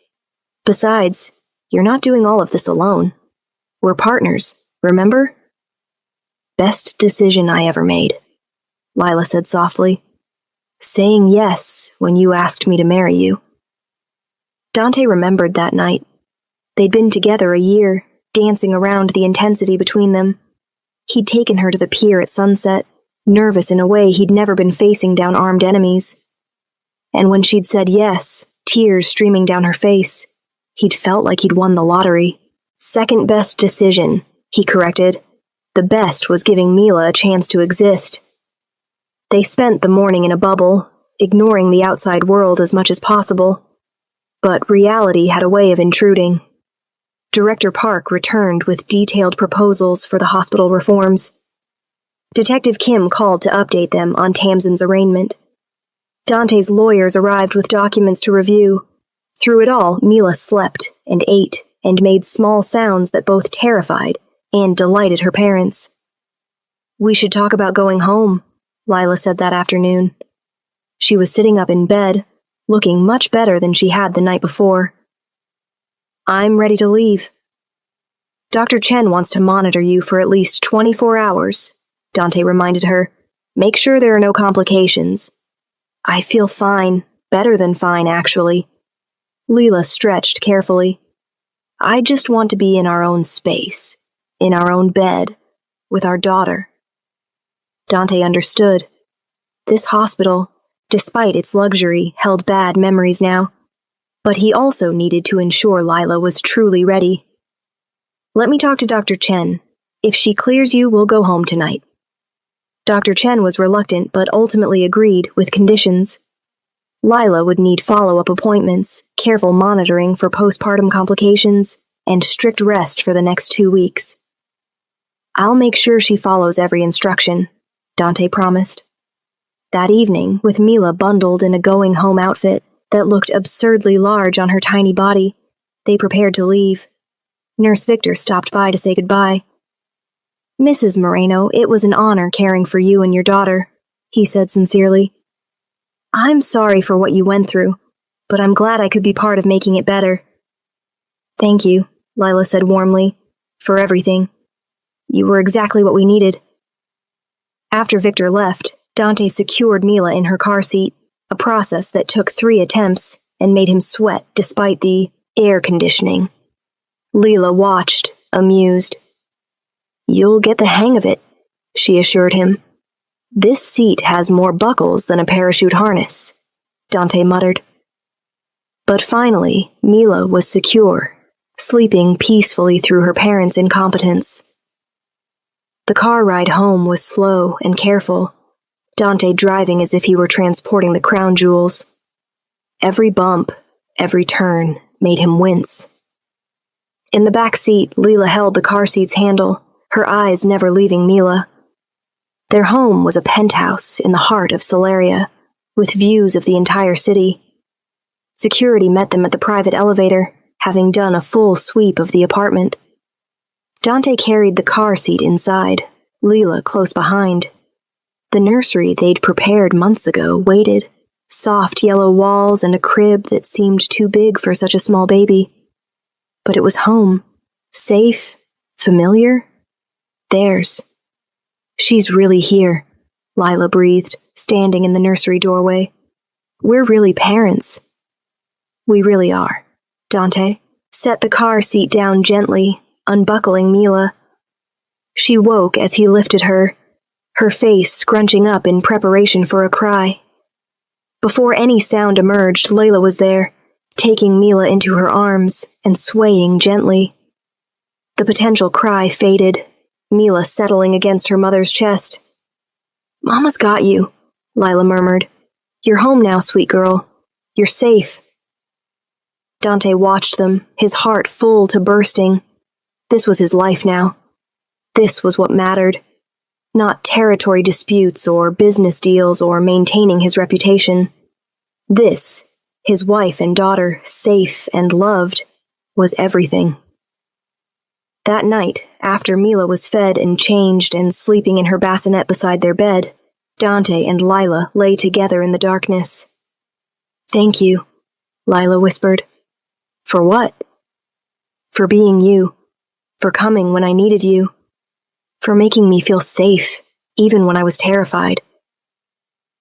Besides, you're not doing all of this alone. We're partners, remember? Best decision I ever made, Lila said softly. Saying yes when you asked me to marry you. Dante remembered that night. They'd been together a year, dancing around the intensity between them. He'd taken her to the pier at sunset, nervous in a way he'd never been facing down armed enemies. And when she'd said yes, tears streaming down her face, he'd felt like he'd won the lottery. Second best decision, he corrected. The best was giving Mila a chance to exist. They spent the morning in a bubble, ignoring the outside world as much as possible. But reality had a way of intruding. Director Park returned with detailed proposals for the hospital reforms. Detective Kim called to update them on Tamsin's arraignment. Dante's lawyers arrived with documents to review. Through it all, Mila slept and ate and made small sounds that both terrified and delighted her parents. We should talk about going home, Lila said that afternoon. She was sitting up in bed, looking much better than she had the night before. I'm ready to leave. Dr. Chen wants to monitor you for at least 24 hours, Dante reminded her. Make sure there are no complications. I feel fine, better than fine, actually. Leela stretched carefully. I just want to be in our own space, in our own bed, with our daughter. Dante understood. This hospital, despite its luxury, held bad memories now. But he also needed to ensure Lila was truly ready. Let me talk to Dr. Chen. If she clears you, we'll go home tonight. Dr. Chen was reluctant but ultimately agreed with conditions. Lila would need follow-up appointments, careful monitoring for postpartum complications, and strict rest for the next 2 weeks. I'll make sure she follows every instruction, Dante promised. That evening, with Mila bundled in a going-home outfit that looked absurdly large on her tiny body, they prepared to leave. Nurse Victor stopped by to say goodbye. Mrs. Moreno, it was an honor caring for you and your daughter, he said sincerely. I'm sorry for what you went through, but I'm glad I could be part of making it better. Thank you, Lila said warmly, for everything. You were exactly what we needed. After Victor left, Dante secured Mila in her car seat, a process that took 3 attempts and made him sweat despite the air conditioning. Leela watched, amused. You'll get the hang of it, she assured him. This seat has more buckles than a parachute harness, Dante muttered. But finally, Mila was secure, sleeping peacefully through her parents' incompetence. The car ride home was slow and careful, Dante driving as if he were transporting the crown jewels. Every bump, every turn, made him wince. In the back seat, Leela held the car seat's handle, her eyes never leaving Mila. Their home was a penthouse in the heart of Solaria, with views of the entire city. Security met them at the private elevator, having done a full sweep of the apartment. Dante carried the car seat inside, Leela close behind. The nursery they'd prepared months ago waited, soft yellow walls and a crib that seemed too big for such a small baby. But it was home, safe, familiar, theirs. She's really here, Lila breathed, standing in the nursery doorway. We're really parents. We really are. Dante set the car seat down gently, unbuckling Mila. She woke as he lifted her, her face scrunching up in preparation for a cry. Before any sound emerged, Layla was there, taking Mila into her arms and swaying gently. The potential cry faded, Mila settling against her mother's chest. Mama's got you, Lila murmured. You're home now, sweet girl. You're safe. Dante watched them, his heart full to bursting. This was his life now. This was what mattered. Not territory disputes or business deals or maintaining his reputation. This, his wife and daughter, safe and loved, was everything. That night, after Mila was fed and changed and sleeping in her bassinet beside their bed, Dante and Lila lay together in the darkness. "Thank you," Lila whispered. "For what?" "For being you. For coming when I needed you. For making me feel safe, even when I was terrified."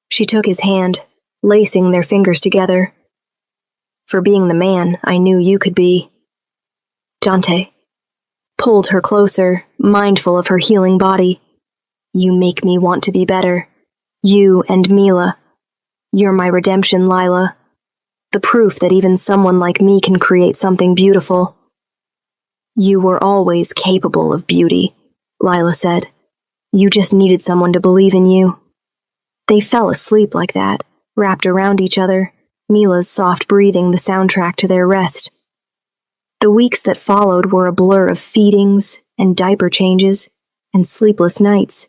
She took his hand, lacing their fingers together. "For being the man I knew you could be." Dante pulled her closer, mindful of her healing body. "You make me want to be better. You and Mila. You're my redemption, Lila. The proof that even someone like me can create something beautiful." "You were always capable of beauty," Lila said. "You just needed someone to believe in you." They fell asleep like that, wrapped around each other, Mila's soft breathing the soundtrack to their rest. The weeks that followed were a blur of feedings and diaper changes and sleepless nights.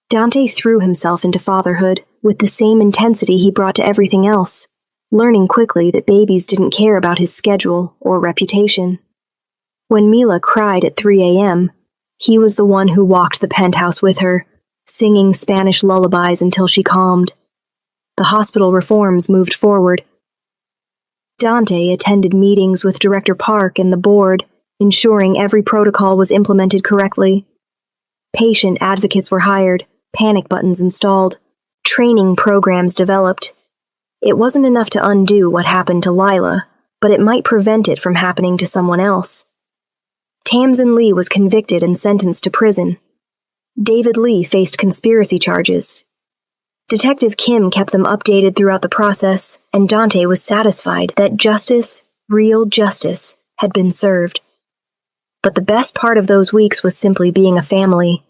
Dante threw himself into fatherhood with the same intensity he brought to everything else, learning quickly that babies didn't care about his schedule or reputation. When Mila cried at 3 a.m., he was the one who walked the penthouse with her, singing Spanish lullabies until she calmed. The hospital reforms moved forward. Dante attended meetings with Director Park and the board, ensuring every protocol was implemented correctly. Patient advocates were hired, panic buttons installed, training programs developed. It wasn't enough to undo what happened to Lila, but it might prevent it from happening to someone else. Tamsin Lee was convicted and sentenced to prison. David Lee faced conspiracy charges. Detective Kim kept them updated throughout the process, and Dante was satisfied that justice, real justice, had been served. But the best part of those weeks was simply being a family.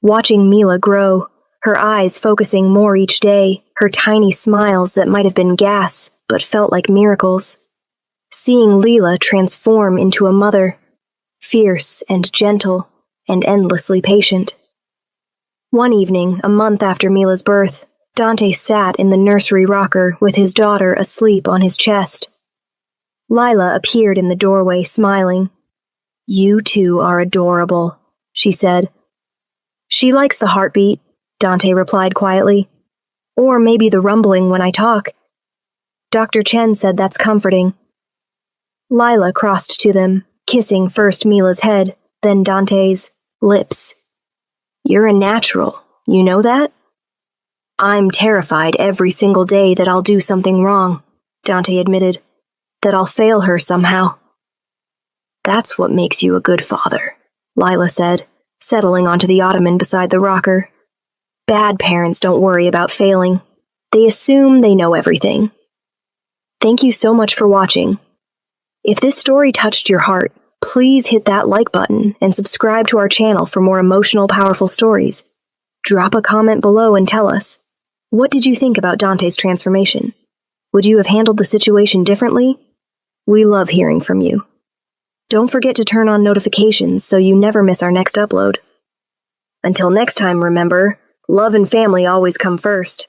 Watching Mila grow, her eyes focusing more each day, her tiny smiles that might have been gas but felt like miracles. Seeing Leela transform into a mother, fierce and gentle and endlessly patient. One evening, a month after Mila's birth, Dante sat in the nursery rocker with his daughter asleep on his chest. Lila appeared in the doorway, smiling. "You two are adorable," she said. "She likes the heartbeat," Dante replied quietly. "Or maybe the rumbling when I talk. Dr. Chen said that's comforting." Lila crossed to them, kissing first Mila's head, then Dante's lips. "You're a natural, you know that?" "I'm terrified every single day that I'll do something wrong," Dante admitted. "That I'll fail her somehow." "That's what makes you a good father," Lila said, settling onto the ottoman beside the rocker. "Bad parents don't worry about failing. They assume they know everything." Thank you so much for watching. If this story touched your heart, please hit that like button and subscribe to our channel for more emotional, powerful stories. Drop a comment below and tell us, what did you think about Dante's transformation? Would you have handled the situation differently? We love hearing from you. Don't forget to turn on notifications so you never miss our next upload. Until next time, remember, love and family always come first.